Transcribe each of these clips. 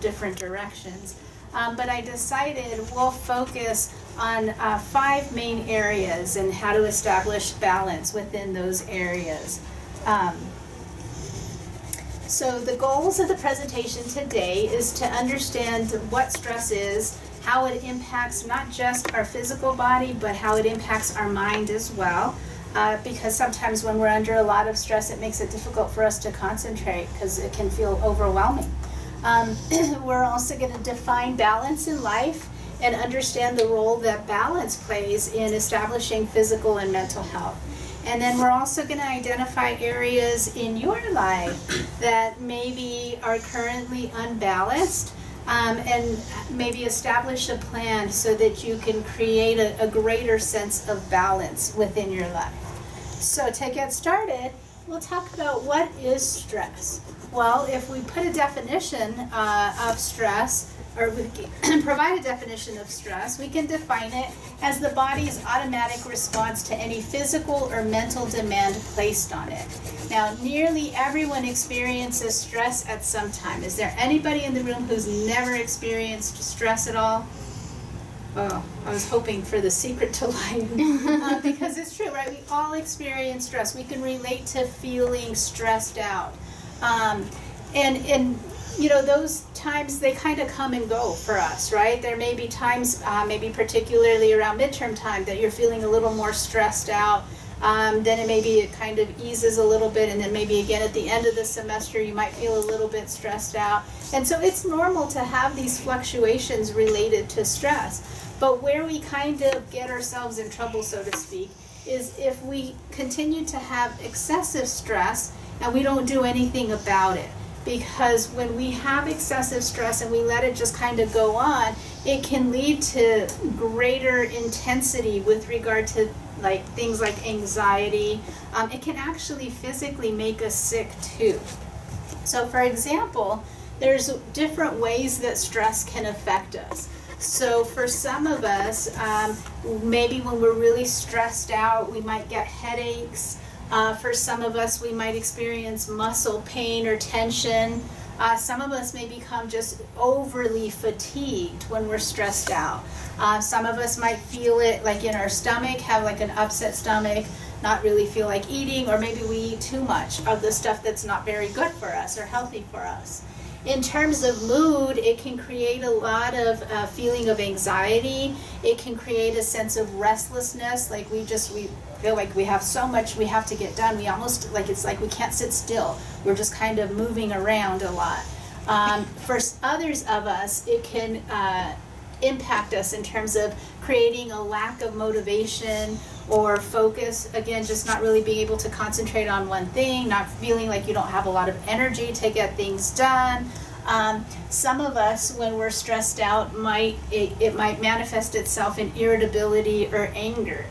different directions. But I decided we'll focus on 5 main areas and how to establish balance within those areas. So the goals of the presentation today is to understand what stress is, how it impacts not just our physical body, but how it impacts our mind as well. Because sometimes when we're under a lot of stress, it makes it difficult for us to concentrate because it can feel overwhelming. We're also going to define balance in life and understand the role that balance plays in establishing physical and mental health. And then we're also going to identify areas in your life that maybe are currently unbalanced, and maybe establish a plan so that you can create a greater sense of balance within your life. So to get started, we'll talk about what is stress. Well, if we put a definition of stress, or we can provide a definition of stress, we can define it as the body's automatic response to any physical or mental demand placed on it. Now, nearly everyone experiences stress at some time. Is there anybody in the room who's never experienced stress at all? Oh, I was hoping for the secret to life. Because it's true, right? We all experience stress. We can relate to feeling stressed out. And you know, those times, they kind of come and go for us, right? There may be times, maybe particularly around midterm time, that you're feeling a little more stressed out. Then it kind of eases a little bit, and then maybe again at the end of the semester you might feel a little bit stressed out. And so it's normal to have these fluctuations related to stress. But where we kind of get ourselves in trouble, so to speak, is if we continue to have excessive stress and we don't do anything about it. Because when we have excessive stress and we let it just kind of go on, it can lead to greater intensity with regard to things like anxiety. It can actually physically make us sick too. So for example, there's different ways that stress can affect us. So for some of us, maybe when we're really stressed out, we might get headaches. For some of us, we might experience muscle pain or tension. Some of us may become just overly fatigued when we're stressed out. Some of us might feel it like in our stomach, have like an upset stomach, not really feel like eating, or maybe we eat too much of the stuff that's not very good for us or healthy for us. In terms of mood, it can create a lot of feeling of anxiety. It can create a sense of restlessness, like we feel like we have so much we have to get done. We almost, it's like we can't sit still. We're just kind of moving around a lot. For others of us, it can impact us in terms of creating a lack of motivation or focus. Again, just not really being able to concentrate on one thing, not feeling like you don't have a lot of energy to get things done. Some of us, when we're stressed out, it might manifest itself in irritability or anger.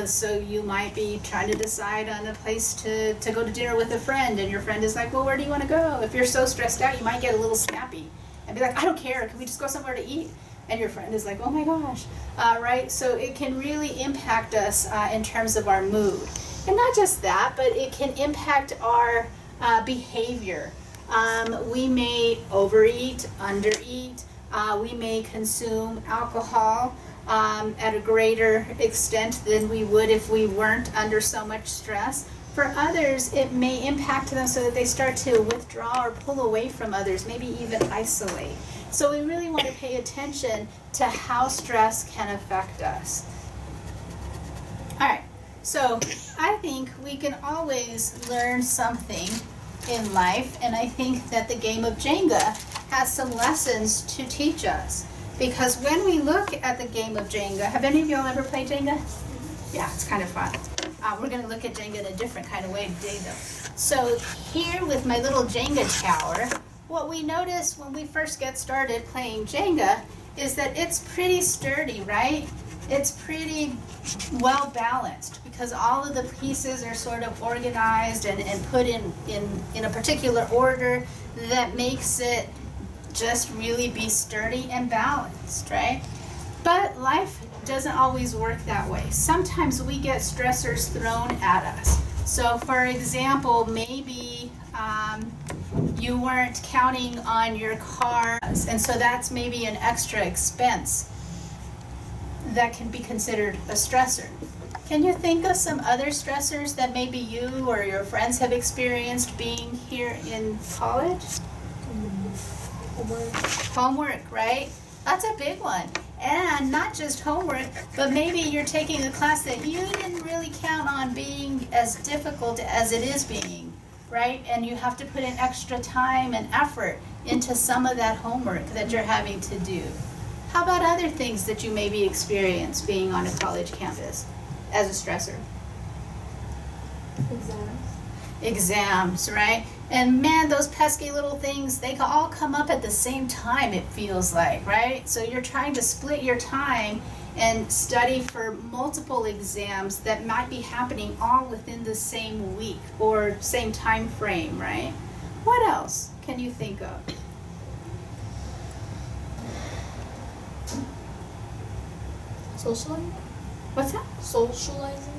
So you might be trying to decide on a place to go to dinner with a friend, and your friend is like, well, where do you want to go? If you're so stressed out, you might get a little snappy and be like, I don't care, can we just go somewhere to eat? And your friend is like, oh my gosh, right? So it can really impact us in terms of our mood. And not just that, but it can impact our behavior. We may overeat, undereat. We may consume alcohol at a greater extent than we would if we weren't under so much stress. For others, it may impact them so that they start to withdraw or pull away from others, maybe even isolate. So we really want to pay attention to how stress can affect us. All right, so I think we can always learn something in life, and I think that the game of Jenga has some lessons to teach us. Because when we look at the game of Jenga, have any of y'all ever played Jenga? Yeah, it's kind of fun. We're going to look at Jenga in a different kind of way today, though. So here with my little Jenga tower, what we notice when we first get started playing Jenga is that it's pretty sturdy, right? It's pretty well balanced because all of the pieces are sort of organized and put in a particular order that makes it just really be sturdy and balanced, right? But life doesn't always work that way. Sometimes we get stressors thrown at us. So for example, maybe You weren't counting on your car, and so that's maybe an extra expense that can be considered a stressor. Can you think of some other stressors that maybe you or your friends have experienced being here in college? Homework, right? That's a big one. And not just homework, but maybe you're taking a class that you didn't really count on being as difficult as it is being, right? And you have to put in extra time and effort into some of that homework that you're having to do. How about other things that you maybe experience being on a college campus as a stressor? Exams, right? And man, those pesky little things, they can all come up at the same time, it feels like, right? So you're trying to split your time and study for multiple exams that might be happening all within the same week or same time frame, right? What else can you think of? Socializing? What's that? Socializing?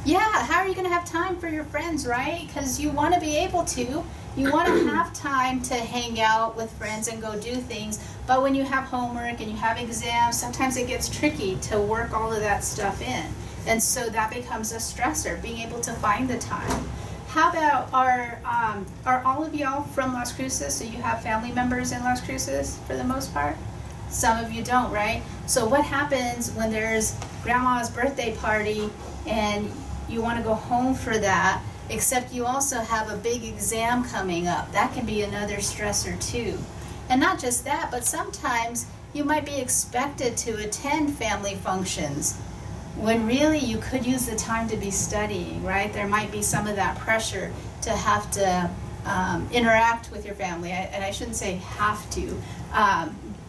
Yeah, how are you going to have time for your friends, right? Because you want to be able to. You want to have time to hang out with friends and go do things. But when you have homework and you have exams, sometimes it gets tricky to work all of that stuff in. And so that becomes a stressor, being able to find the time. How about are all of y'all from Las Cruces? So you have family members in Las Cruces for the most part? Some of you don't, right? So what happens when there's grandma's birthday party and you want to go home for that, except you also have a big exam coming up? That can be another stressor too. And not just that, but sometimes you might be expected to attend family functions when really you could use the time to be studying, right? There might be some of that pressure to have to interact with your family. And I shouldn't say have to,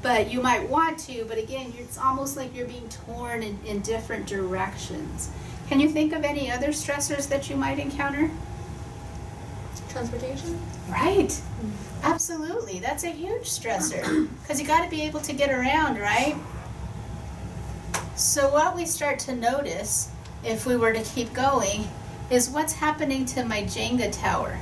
but you might want to, but again, it's almost like you're being torn in different directions. Can you think of any other stressors that you might encounter? Transportation? Right. Absolutely. That's a huge stressor because you got to be able to get around, right? So what we start to notice, if we were to keep going, is what's happening to my Jenga tower.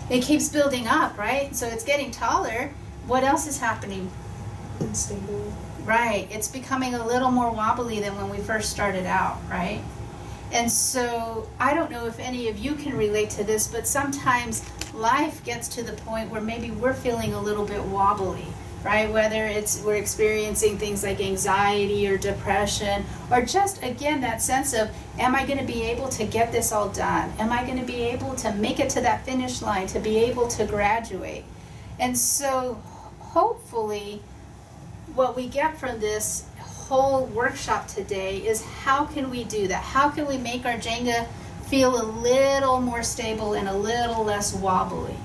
It keeps building up, right? So it's getting taller. What else is happening? Unstable. Right. It's becoming a little more wobbly than when we first started out, right? And so I don't know if any of you can relate to this, but sometimes life gets to the point where maybe we're feeling a little bit wobbly, right? Whether it's we're experiencing things like anxiety or depression, or just, again, that sense of, am I going to be able to get this all done? Am I going to be able to make it to that finish line, to be able to graduate? And so hopefully what we get from this whole workshop today is how can we do that? How can we make our Jenga feel a little more stable and a little less wobbly?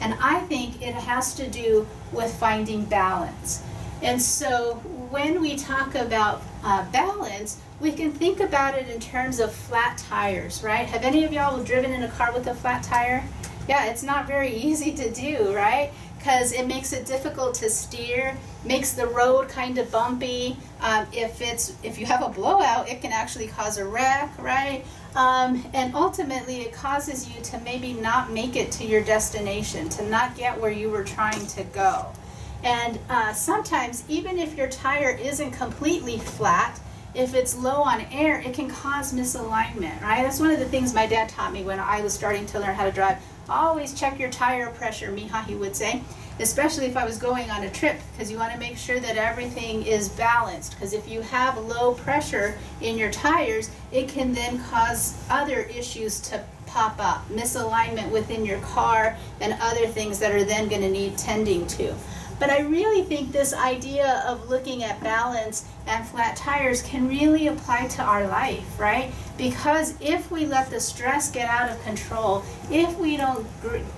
And I think it has to do with finding balance. And so when we talk about balance, we can think about it in terms of flat tires, right? Have any of y'all driven in a car with a flat tire? Yeah, it's not very easy to do, right? Because it makes it difficult to steer, makes the road kind of bumpy. If you have a blowout, it can actually cause a wreck, right? And ultimately, it causes you to maybe not make it to your destination, to not get where you were trying to go. And sometimes, even if your tire isn't completely flat, if it's low on air, it can cause misalignment, right? That's one of the things my dad taught me when I was starting to learn how to drive. Always check your tire pressure, mija, he would say, especially if I was going on a trip, because you want to make sure that everything is balanced. Because if you have low pressure in your tires, it can then cause other issues to pop up, misalignment within your car and other things that are then going to need tending to. But I really think this idea of looking at balance and flat tires can really apply to our life, right? Because if we let the stress get out of control, if we don't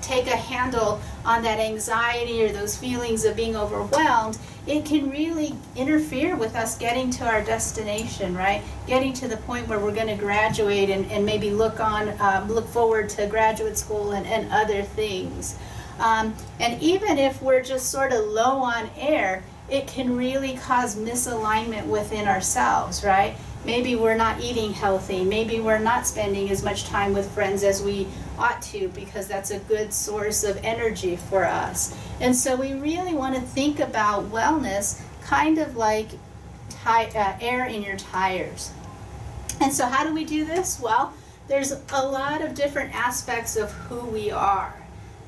take a handle on that anxiety or those feelings of being overwhelmed, it can really interfere with us getting to our destination, right? Getting to the point where we're going to graduate and maybe look forward to graduate school and other things. And even if we're just sort of low on air, it can really cause misalignment within ourselves, right? Maybe we're not eating healthy. Maybe we're not spending as much time with friends as we ought to, because that's a good source of energy for us. And so we really want to think about wellness kind of like air in your tires. And so how do we do this? Well, there's a lot of different aspects of who we are.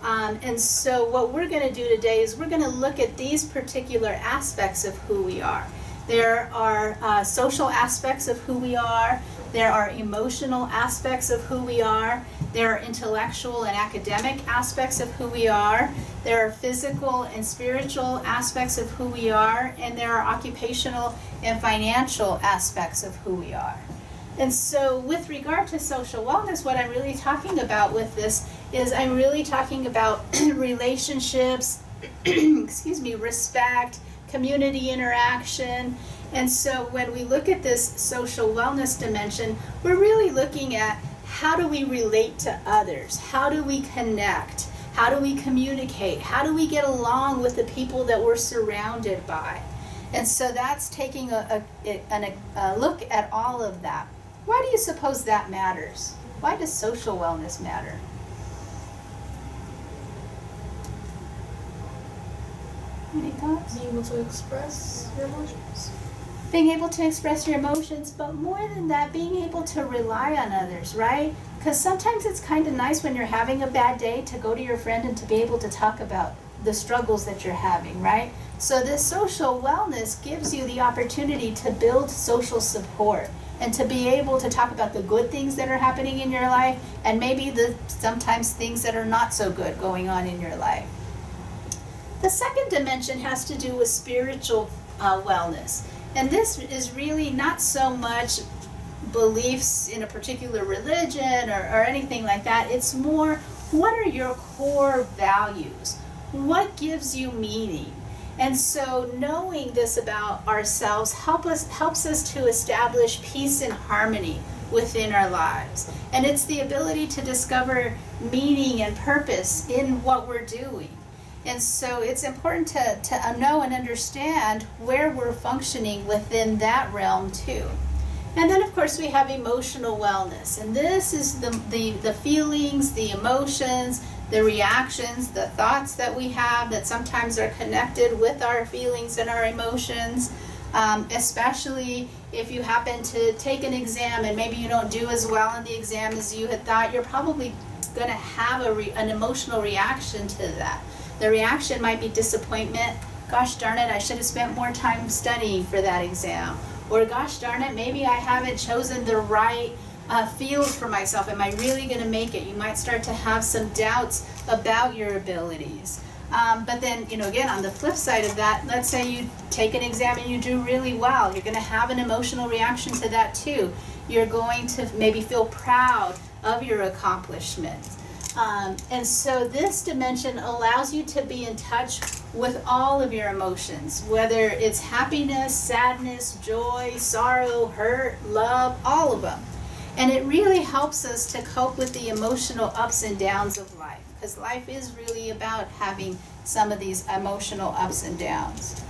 And so what we're going to do today is we're going to look at these particular aspects of who we are. There are social aspects of who we are. There are emotional aspects of who we are. There are intellectual and academic aspects of who we are. There are physical and spiritual aspects of who we are. And there are occupational and financial aspects of who we are. And so with regard to social wellness, what I'm really talking about with this is I'm really talking about relationships, respect, community interaction. And so when we look at this social wellness dimension, we're really looking at how do we relate to others? How do we connect? How do we communicate? How do we get along with the people that we're surrounded by? And so that's taking a look at all of that. Why do you suppose that matters? Why does social wellness matter? Any thoughts? Being able to express your emotions. Being able to express your emotions, but more than that, being able to rely on others, right? Because sometimes it's kind of nice when you're having a bad day to go to your friend and to be able to talk about the struggles that you're having, right? So this social wellness gives you the opportunity to build social support and to be able to talk about the good things that are happening in your life and maybe the sometimes things that are not so good going on in your life. The second dimension has to do with spiritual wellness. And this is really not so much beliefs in a particular religion or anything like that. It's more, what are your core values? What gives you meaning? And so knowing this about ourselves helps us to establish peace and harmony within our lives. And it's the ability to discover meaning and purpose in what we're doing. And so it's important to know and understand where we're functioning within that realm too. And then of course we have emotional wellness. And this is the feelings, the emotions, the reactions, the thoughts that we have that sometimes are connected with our feelings and our emotions. Especially if you happen to take an exam and maybe you don't do as well in the exam as you had thought, you're probably going to have an emotional reaction to that. The reaction might be disappointment. Gosh darn it, I should have spent more time studying for that exam. Or gosh darn it, maybe I haven't chosen the right field for myself. Am I really going to make it? You might start to have some doubts about your abilities. But then, again, on the flip side of that, let's say you take an exam and you do really well. You're going to have an emotional reaction to that too. You're going to maybe feel proud of your accomplishments. And so this dimension allows you to be in touch with all of your emotions, whether it's happiness, sadness, joy, sorrow, hurt, love, all of them. And it really helps us to cope with the emotional ups and downs of life, because life is really about having some of these emotional ups and downs.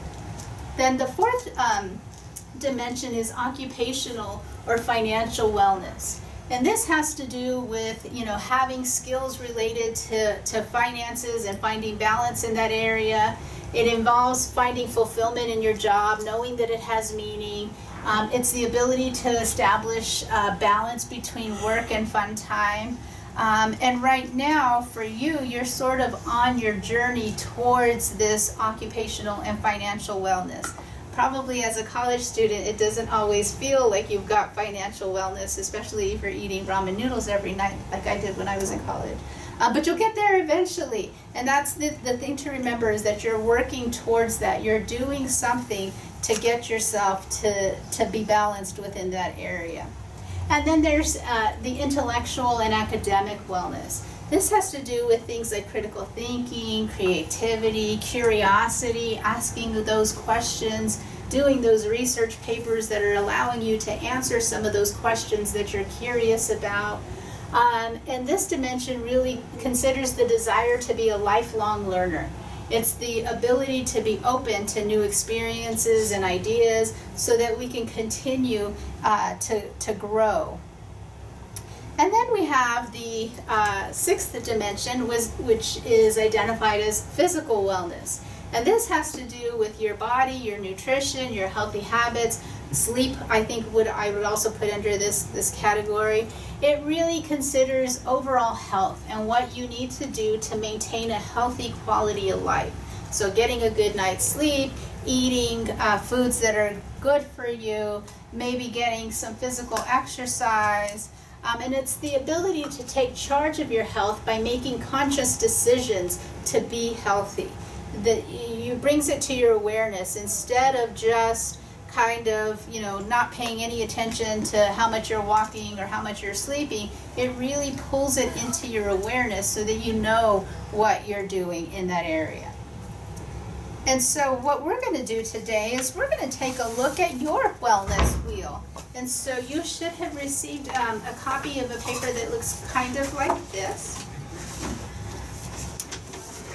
Then the fourth dimension is occupational or financial wellness. And this has to do with, having skills related to finances and finding balance in that area. It involves finding fulfillment in your job, knowing that it has meaning. It's the ability to establish balance between work and fun time. And right now, for you, you're sort of on your journey towards this occupational and financial wellness. Probably as a college student, it doesn't always feel like you've got financial wellness, especially if you're eating ramen noodles every night like I did when I was in college. But you'll get there eventually. And that's the thing to remember, is that you're working towards that. You're doing something to get yourself to be balanced within that area. And then there's the intellectual and academic wellness. This has to do with things like critical thinking, creativity, curiosity, asking those questions, doing those research papers that are allowing you to answer some of those questions that you're curious about. And this dimension really considers the desire to be a lifelong learner. It's the ability to be open to new experiences and ideas so that we can continue to grow. And then we have the sixth dimension, which is identified as physical wellness. And this has to do with your body, your nutrition, your healthy habits. Sleep, I think, I would also put under this category. It really considers overall health and what you need to do to maintain a healthy quality of life. So getting a good night's sleep, eating foods that are good for you, maybe getting some physical exercise. And it's the ability to take charge of your health by making conscious decisions to be healthy. That you brings it to your awareness instead of just kind of, not paying any attention to how much you're walking or how much you're sleeping. It really pulls it into your awareness so that you know what you're doing in that area. And so what we're going to do today is we're going to take a look at your wellness wheel. And so you should have received a copy of a paper that looks kind of like this.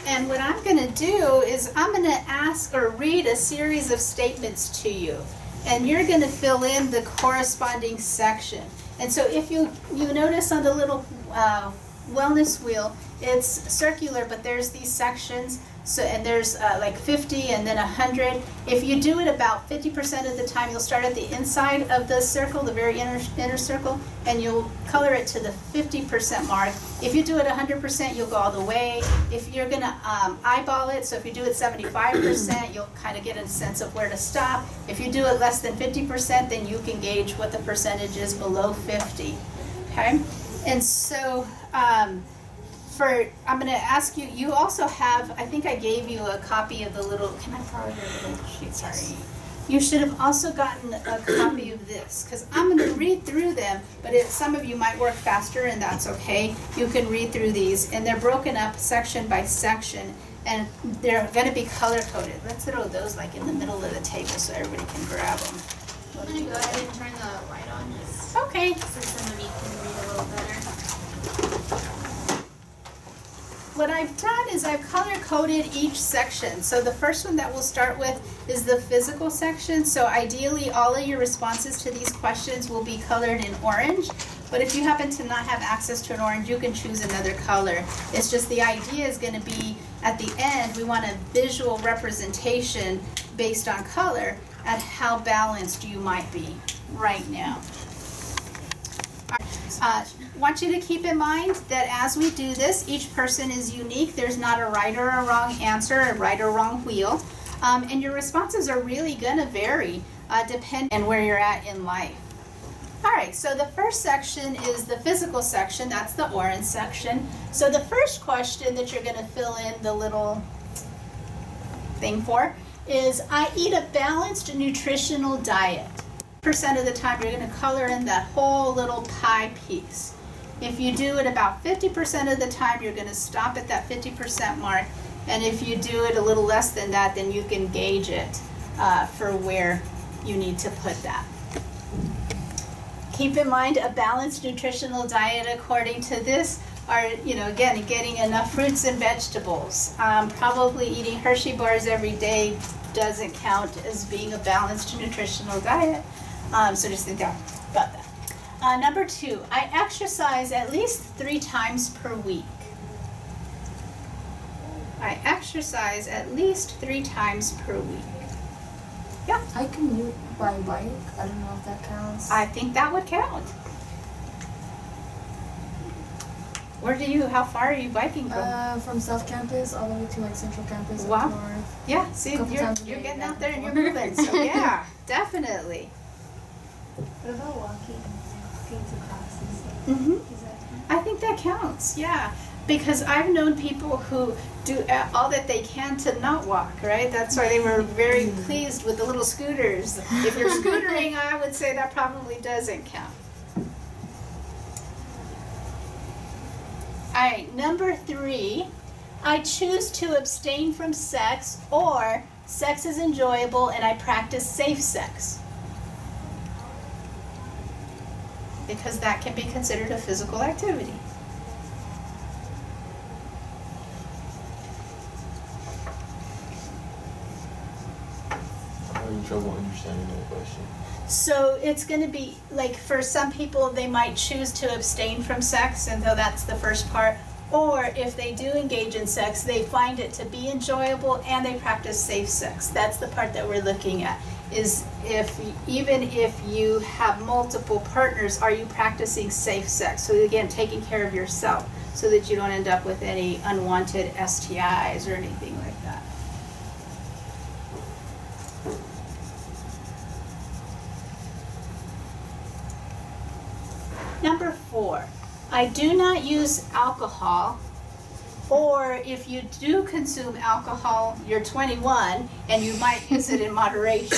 And what I'm going to do is I'm going to ask or read a series of statements to you. And you're going to fill in the corresponding section. And so if you notice on the little wellness wheel, it's circular, but there's these sections. So, and there's like 50 and then 100. If you do it about 50% of the time, you'll start at the inside of the circle, the very inner circle, and you'll color it to the 50% mark. If you do it 100%, you'll go all the way. If you're gonna eyeball it, so if you do it 75%, you'll kind of get a sense of where to stop. If you do it less than 50%, then you can gauge what the percentage is below 50, okay? And so, I'm going to ask you, you also have, I think I gave you a copy of the little, can I borrow your little sheet? Sorry. You should have also gotten a copy of this, because I'm going to read through them, but some of you might work faster, and that's okay. You can read through these, and they're broken up section by section, and they're going to be color-coded. Let's throw those like in the middle of the table so everybody can grab them. I'm going to go ahead and turn the light on just Okay. so some of you can read a little better. What I've done is I've color-coded each section. So the first one that we'll start with is the physical section. So ideally, all of your responses to these questions will be colored in orange. But if you happen to not have access to an orange, you can choose another color. It's just the idea is going to be, at the end, we want a visual representation based on color at how balanced you might be right now. Want you to keep in mind that as we do this, each person is unique. There's not a right or a wrong answer, a right or wrong wheel. And your responses are really going to vary depending on where you're at in life. All right, so the first section is the physical section. That's the orange section. So the first question that you're going to fill in the little thing for is, I eat a balanced nutritional diet. Percent of the time you're going to color in that whole little pie piece. If you do it about 50% of the time, you're going to stop at that 50% mark. And if you do it a little less than that, then you can gauge it for where you need to put that. Keep in mind, a balanced nutritional diet according to this are, again, getting enough fruits and vegetables. Probably eating Hershey bars every day doesn't count as being a balanced nutritional diet. So just think about that. Number 2, I exercise at least 3 times per week. I exercise at least 3 times per week. Yeah. I commute by bike. I don't know if that counts. I think that would count. How far are you biking from? From South Campus all the way to like Central Campus Wow. up north. Yeah, see, you're getting out there and you're moving. So yeah, definitely. What about walking to classes? Mm-hmm. Does that count? I think that counts, yeah. Because I've known people who do all that they can to not walk, right? That's why they were very pleased with the little scooters. If you're scootering, I would say that probably doesn't count. All right, number 3, I choose to abstain from sex, or sex is enjoyable and I practice safe sex. Because that can be considered a physical activity. having trouble understanding that question. So it's going to be like for some people they might choose to abstain from sex, and so that's the first part. Or if they do engage in sex, they find it to be enjoyable and they practice safe sex. That's the part that we're looking at. Is if even if you have multiple partners, are you practicing safe sex? So again, taking care of yourself so that you don't end up with any unwanted STIs or anything like that. Number 4, I do not use alcohol, or if you do consume alcohol, you're 21 and you might use it in moderation.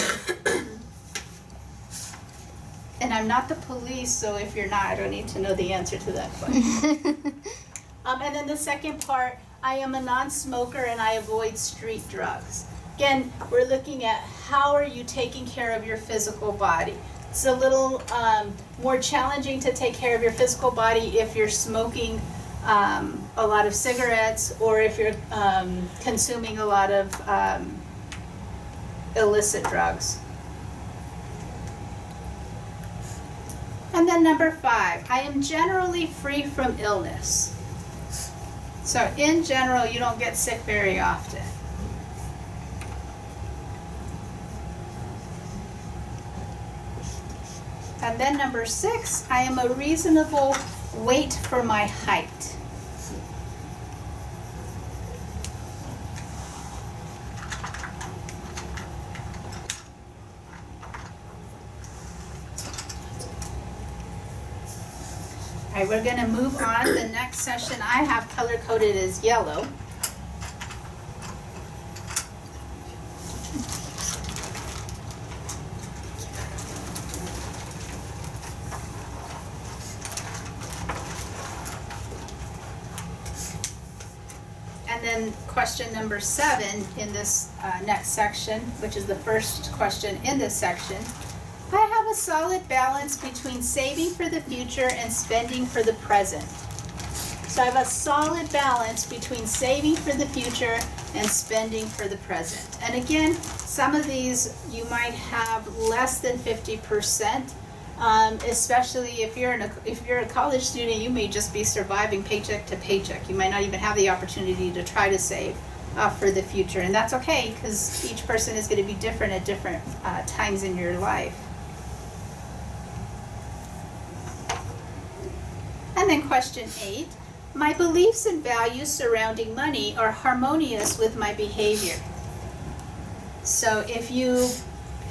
And I'm not the police, so if you're not, I don't need to know the answer to that question. And then the second part, I am a non-smoker and I avoid street drugs. Again, we're looking at how are you taking care of your physical body. It's a little more challenging to take care of your physical body if you're smoking a lot of cigarettes or if you're consuming a lot of illicit drugs. And then number 5, I am generally free from illness. So in general, you don't get sick very often. And then number 6, I am a reasonable weight for my height. All right, we're going to move on. The next session I have color-coded as yellow. And then question number 7 in this next section, which is the first question in this section. I have a solid balance between saving for the future and spending for the present. So I have a solid balance between saving for the future and spending for the present. And again, some of these you might have less than 50%, especially if you're a college student, you may just be surviving paycheck to paycheck. You might not even have the opportunity to try to save for the future, and that's okay because each person is going to be different at different times in your life. And then question 8, my beliefs and values surrounding money are harmonious with my behavior. So if you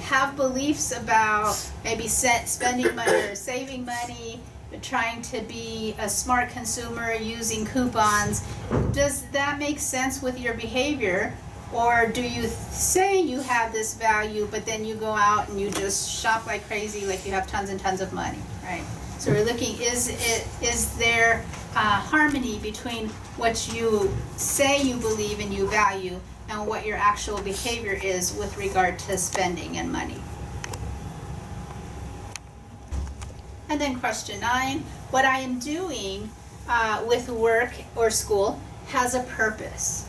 have beliefs about maybe spending money or saving money, trying to be a smart consumer, using coupons, does that make sense with your behavior? Or do you say you have this value, but then you go out and you just shop like crazy, like you have tons and tons of money, right? So we're looking, is there harmony between what you say you believe and you value and what your actual behavior is with regard to spending and money? And then question 9, what I am doing with work or school has a purpose.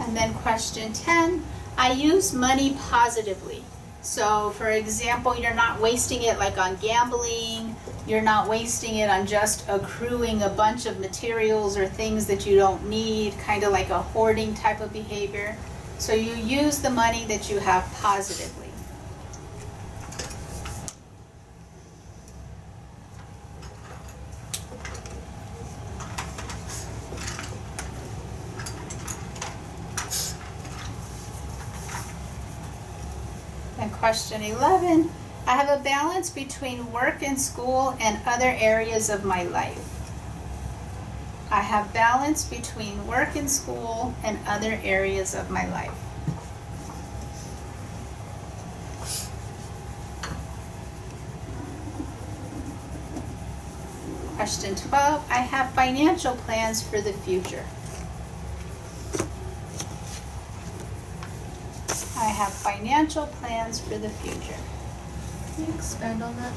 And then question 10, I use money positively. So for example, you're not wasting it like on gambling, you're not wasting it on just accruing a bunch of materials or things that you don't need, kind of like a hoarding type of behavior. So you use the money that you have positively. And question 11, I have a balance between work and school and other areas of my life. I have balance between work and school and other areas of my life. Question 12, I have financial plans for the future. I have financial plans for the future. Can you expand on that?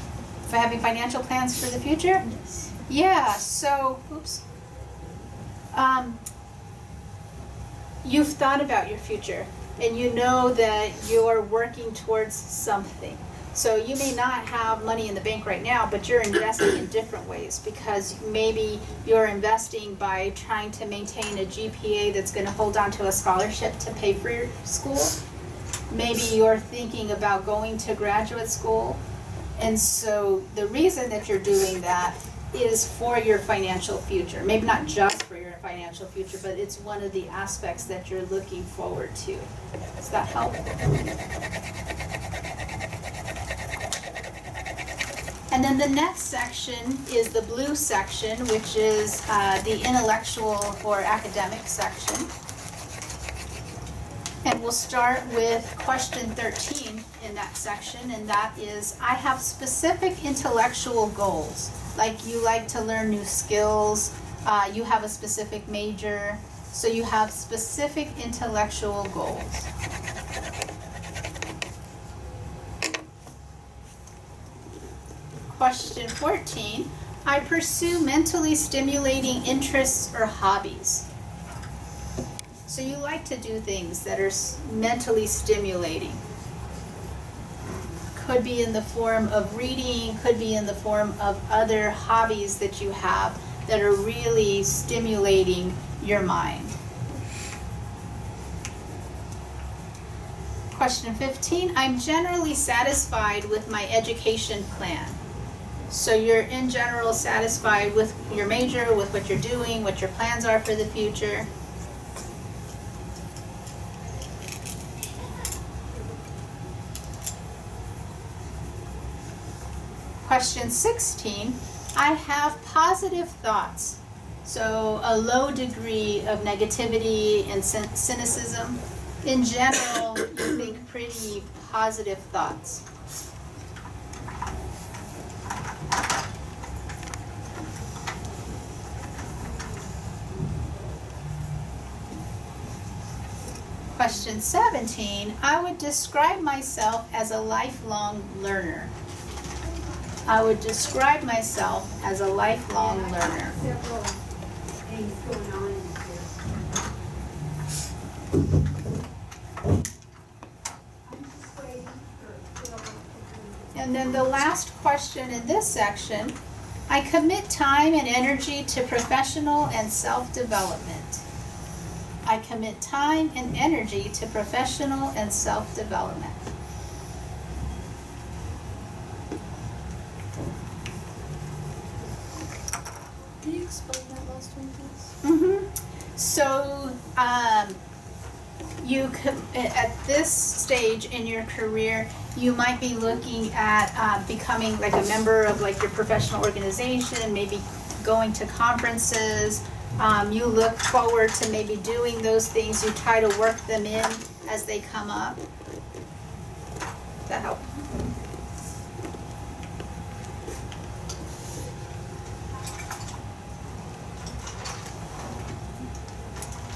For having financial plans for the future? Yes. Yeah, so, you've thought about your future and you know that you're working towards something. So you may not have money in the bank right now, but you're investing in different ways because maybe you're investing by trying to maintain a GPA that's going to hold on to a scholarship to pay for your school. Maybe you're thinking about going to graduate school. And so the reason that you're doing that is for your financial future. Maybe not just for your financial future, but it's one of the aspects that you're looking forward to. Does that help? And then the next section is the blue section, which is the intellectual or academic section. And we'll start with question 13 in that section, and that is, I have specific intellectual goals. Like you like to learn new skills, you have a specific major, so you have specific intellectual goals. Question 14, I pursue mentally stimulating interests or hobbies. So you like to do things that are mentally stimulating. Could be in the form of reading, could be in the form of other hobbies that you have that are really stimulating your mind. Question 15, I'm generally satisfied with my education plan. So you're in general satisfied with your major, with what you're doing, what your plans are for the future. Question 16, I have positive thoughts. So a low degree of negativity and cynicism. In general, you think pretty positive thoughts. Question 17, I would describe myself as a lifelong learner. I would describe myself as a lifelong learner. Several things going on in this. I'm just waiting for And then the last question in this section, I commit time and energy to professional and self-development. I commit time and energy to professional and self-development. Can you explain that last one, please? So, at this stage in your career, you might be looking at becoming like a member of like your professional organization, maybe going to conferences. You look forward to maybe doing those things. You try to work them in as they come up. Does that help?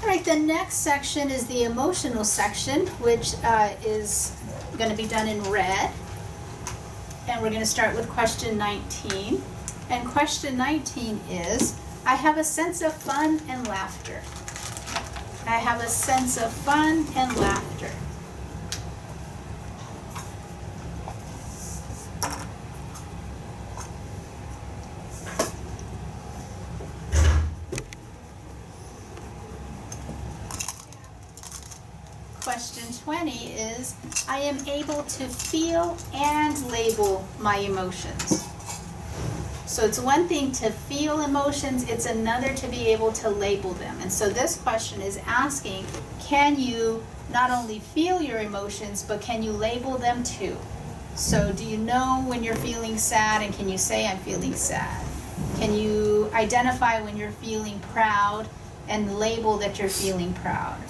All right, the next section is the emotional section, which is going to be done in red. And we're going to start with question 19. And question 19 is, I have a sense of fun and laughter. I have a sense of fun and laughter. Question 20 is, I am able to feel and label my emotions. So it's one thing to feel emotions, it's another to be able to label them. And so this question is asking, can you not only feel your emotions, but can you label them too? So do you know when you're feeling sad, and can you say, I'm feeling sad? Can you identify when you're feeling proud and label that you're feeling proud?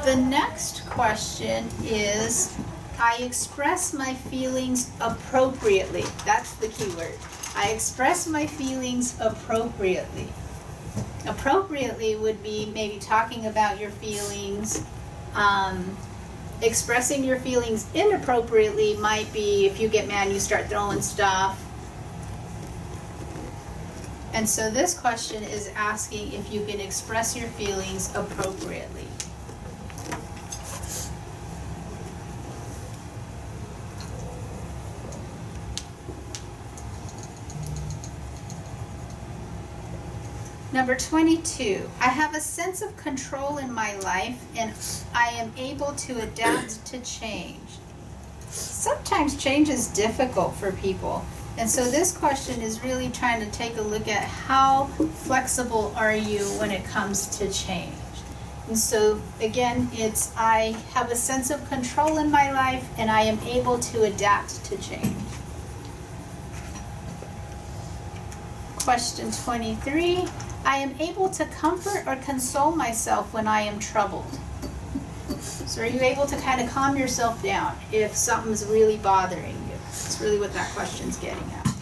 The next question is, I express my feelings appropriately. That's the key word. I express my feelings appropriately. Appropriately would be maybe talking about your feelings. Expressing your feelings inappropriately might be if you get mad, you start throwing stuff. And so this question is asking if you can express your feelings appropriately. Number 22, I have a sense of control in my life and I am able to adapt to change. Sometimes change is difficult for people. And so this question is really trying to take a look at how flexible are you when it comes to change. And so again, it's I have a sense of control in my life and I am able to adapt to change. Question 23, I am able to comfort or console myself when I am troubled. So are you able to kind of calm yourself down if something's really bothering you? That's really what that question's getting at.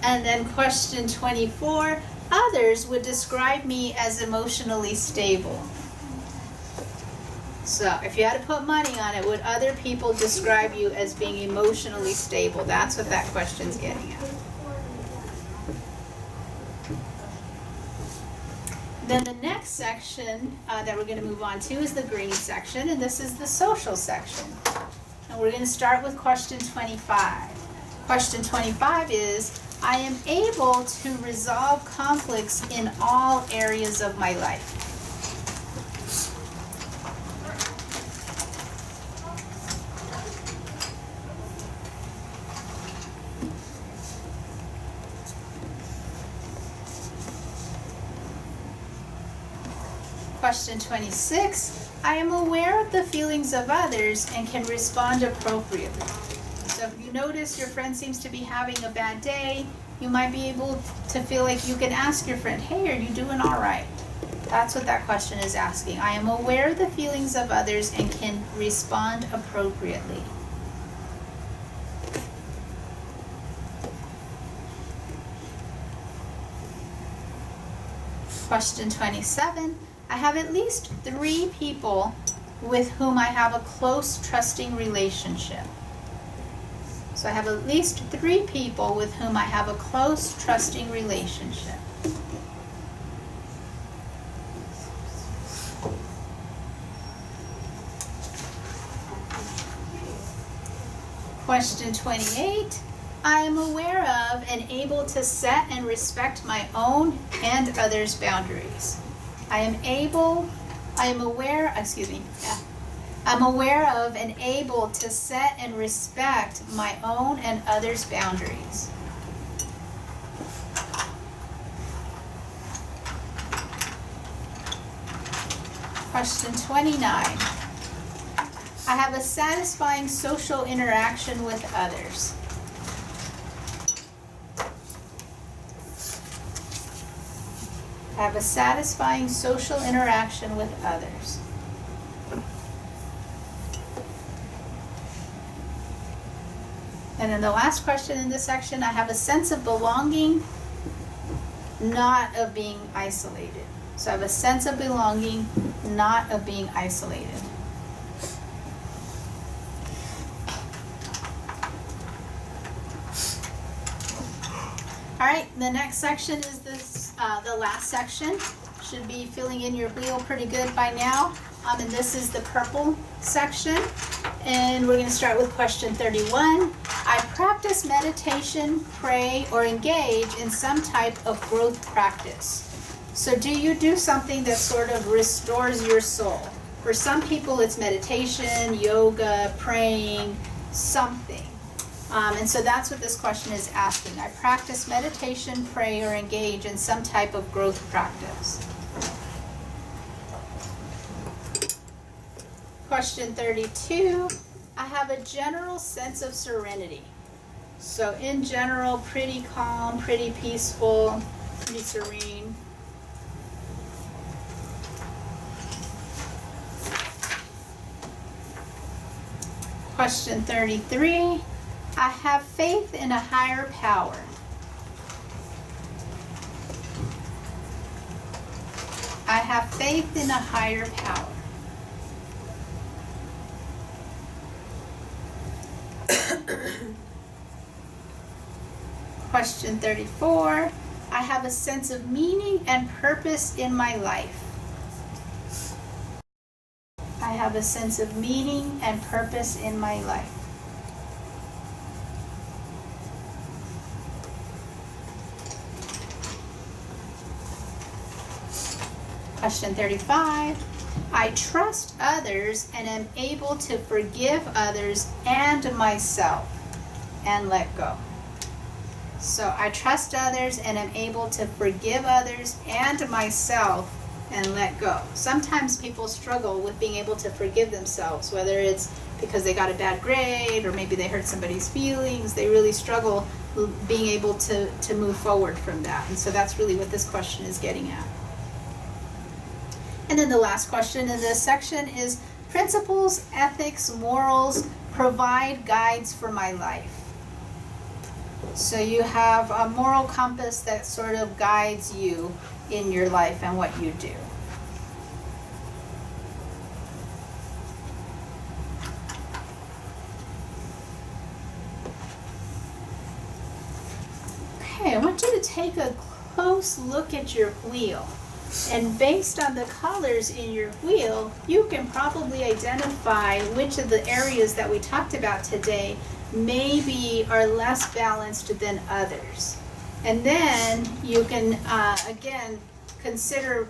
And then question 24, others would describe me as emotionally stable. So if you had to put money on it, would other people describe you as being emotionally stable? That's what that question's getting at. Then the next section that we're going to move on to is the green section, and this is the social section. And we're going to start with question 25. Question 25 is, I am able to resolve conflicts in all areas of my life. Question 26, I am aware of the feelings of others and can respond appropriately. So if you notice your friend seems to be having a bad day, you might be able to feel like you can ask your friend, hey, are you doing all right? That's what that question is asking. I am aware of the feelings of others and can respond appropriately. Question 27. I have at least 3 people with whom I have a close, trusting relationship. So I have at least 3 people with whom I have a close, trusting relationship. Question 28. I am aware of and able to set and respect my own and others' boundaries. I'm aware of and able to set and respect my own and others' boundaries. Question 29. I have a satisfying social interaction with others. I have a satisfying social interaction with others. And then the last question in this section, I have a sense of belonging, not of being isolated. So I have a sense of belonging, not of being isolated. All right, the next section is the last section. Should be filling in your wheel pretty good by now. And this is the purple section. And we're going to start with question 31. I practice meditation, pray, or engage in some type of growth practice. So do you do something that sort of restores your soul? For some people it's meditation, yoga, praying, something. And so that's what this question is asking. I practice meditation, pray, or engage in some type of growth practice. Question 32, I have a general sense of serenity. So in general, pretty calm, pretty peaceful, pretty serene. Question 33, I have faith in a higher power. I have faith in a higher power. Question 34. I have a sense of meaning and purpose in my life. I have a sense of meaning and purpose in my life. Question 35. I trust others and am able to forgive others and myself and let go. So I trust others and am able to forgive others and myself and let go. Sometimes people struggle with being able to forgive themselves, whether it's because they got a bad grade or maybe they hurt somebody's feelings. They really struggle being able to move forward from that. And so that's really what this question is getting at. And then the last question in this section is principles, ethics, morals provide guides for my life. So you have a moral compass that sort of guides you in your life and what you do. Okay, I want you to take a close look at your wheel. And based on the colors in your wheel, you can probably identify which of the areas that we talked about today maybe are less balanced than others. And then you can, again, consider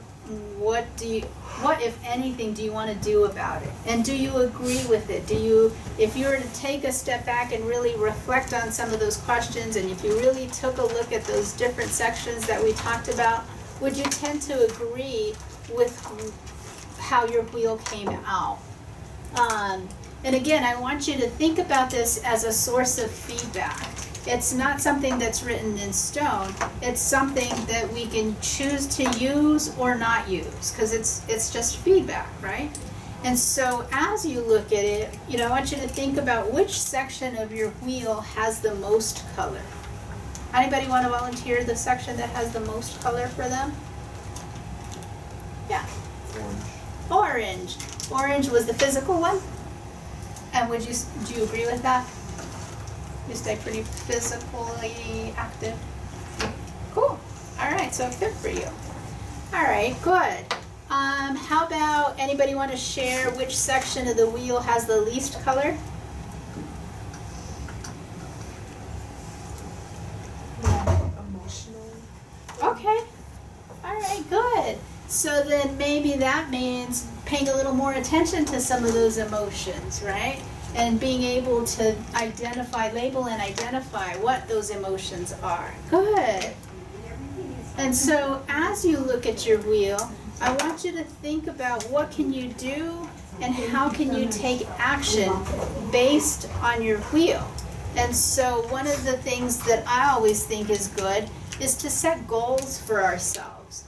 what if anything do you want to do about it? And do you agree with it? If you were to take a step back and really reflect on some of those questions, and if you really took a look at those different sections that we talked about, would you tend to agree with how your wheel came out? And again, I want you to think about this as a source of feedback. It's not something that's written in stone. It's something that we can choose to use or not use, because it's just feedback, right? And so as you look at it, I want you to think about which section of your wheel has the most color. Anybody want to volunteer the section that has the most color for them? Yeah. Orange. Orange was the physical one? And do you agree with that? You stay pretty physically active? Cool. All right, so good for you. All right, good. How about anybody want to share which section of the wheel has the least color? Emotional. Okay. All right, good. So then maybe that means paying a little more attention to some of those emotions, right? And being able to label and identify what those emotions are. Good. And so as you look at your wheel, I want you to think about what can you do and how can you take action based on your wheel. And so one of the things that I always think is good is to set goals for ourselves.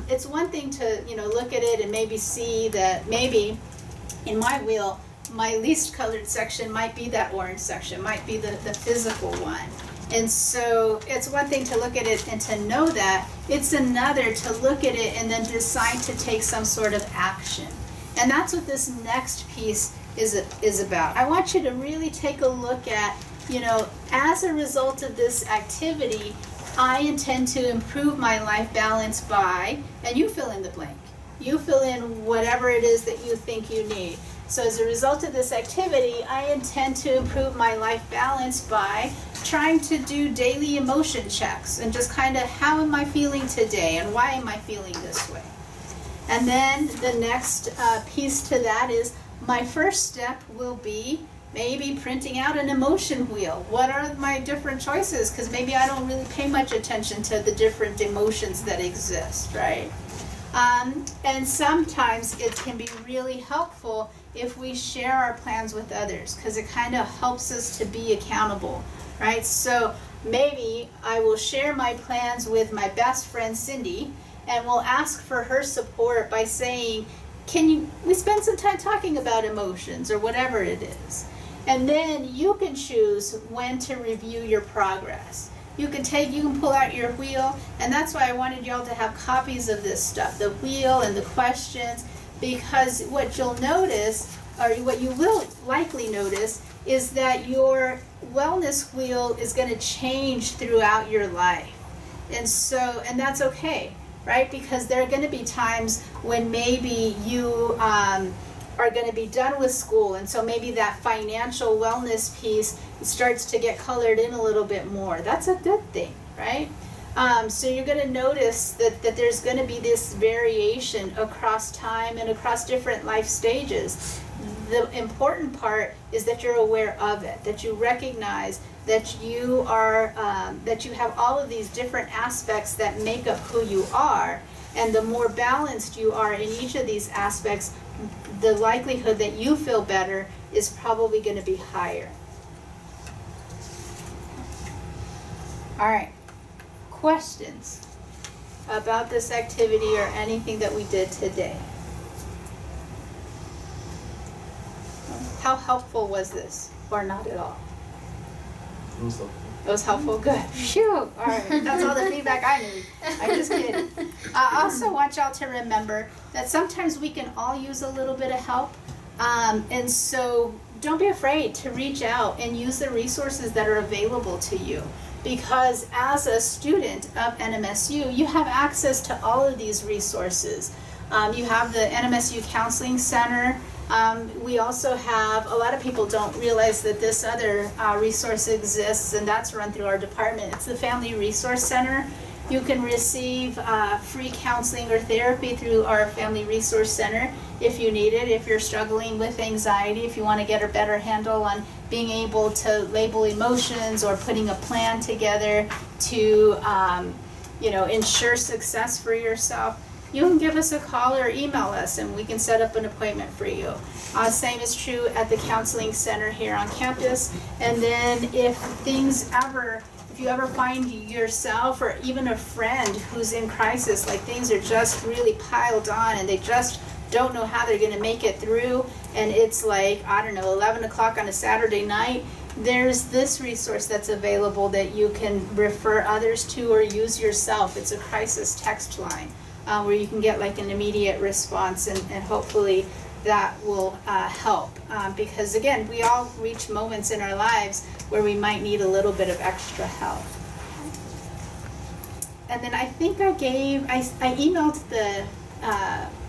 It's one thing to, look at it and maybe see that maybe in my wheel, my least colored section might be that orange section, might be the physical one. And so it's one thing to look at it and to know that. It's another to look at it and then decide to take some sort of action. And that's what this next piece is about. I want you to really take a look at, as a result of this activity, I intend to improve my life balance by, and you fill in the blank. You fill in whatever it is that you think you need. So as a result of this activity, I intend to improve my life balance by trying to do daily emotion checks and just kind of how am I feeling today and why am I feeling this way. And then the next piece to that is my first step will be maybe printing out an emotion wheel. What are my different choices? Because maybe I don't really pay much attention to the different emotions that exist, right? And sometimes it can be really helpful if we share our plans with others, because it kind of helps us to be accountable, right? So maybe I will share my plans with my best friend Cindy, and we'll ask for her support by saying, we spend some time talking about emotions or whatever it is. And then you can choose when to review your progress. you can pull out your wheel, and that's why I wanted y'all to have copies of this stuff, the wheel and the questions, because what you'll notice, or what you will likely notice, is that your wellness wheel is going to change throughout your life. And that's okay, right? Because there are going to be times when maybe you are going to be done with school, and so maybe that financial wellness piece starts to get colored in a little bit more. That's a good thing, right? So you're going to notice that there's going to be this variation across time and across different life stages. The important part is that you're aware of it, that you recognize that you are, that you have all of these different aspects that make up who you are, and the more balanced you are in each of these aspects, the likelihood that you feel better is probably going to be higher. All right, questions about this activity or anything that we did today? How helpful was this, or not at all? It was helpful. It was helpful? Good. Phew. All right. That's all the feedback I need. I'm just kidding. I also want y'all to remember that sometimes we can all use a little bit of help. And so don't be afraid to reach out and use the resources that are available to you. Because as a student of NMSU, you have access to all of these resources. You have the NMSU Counseling Center. We also have, a lot of people don't realize that this other resource exists, and that's run through our department. It's the Family Resource Center. You can receive free counseling or therapy through our Family Resource Center if you need it, if you're struggling with anxiety, if you want to get a better handle on being able to label emotions or putting a plan together to ensure success for yourself. You can give us a call or email us, and we can set up an appointment for you. Same is true at the Counseling Center here on campus. And then if you ever find yourself or even a friend who's in crisis, like things are just really piled on and they just don't know how they're going to make it through, and it's like, 11 o'clock on a Saturday night, there's this resource that's available that you can refer others to or use yourself. It's a crisis text line. Where you can get like an immediate response, and hopefully that will help. Because again, we all reach moments in our lives where we might need a little bit of extra help. And then I think I emailed the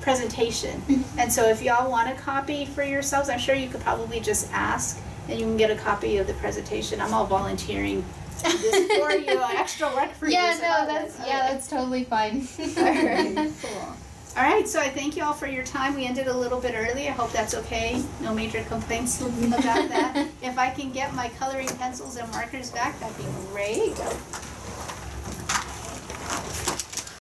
presentation. And so if y'all want a copy for yourselves, I'm sure you could probably just ask and you can get a copy of the presentation. I'm all volunteering this for you, extra work for you. That's totally fine. All right, cool. All right, so I thank you all for your time. We ended a little bit early. I hope that's okay. No major complaints about that. If I can get my coloring pencils and markers back, that'd be great.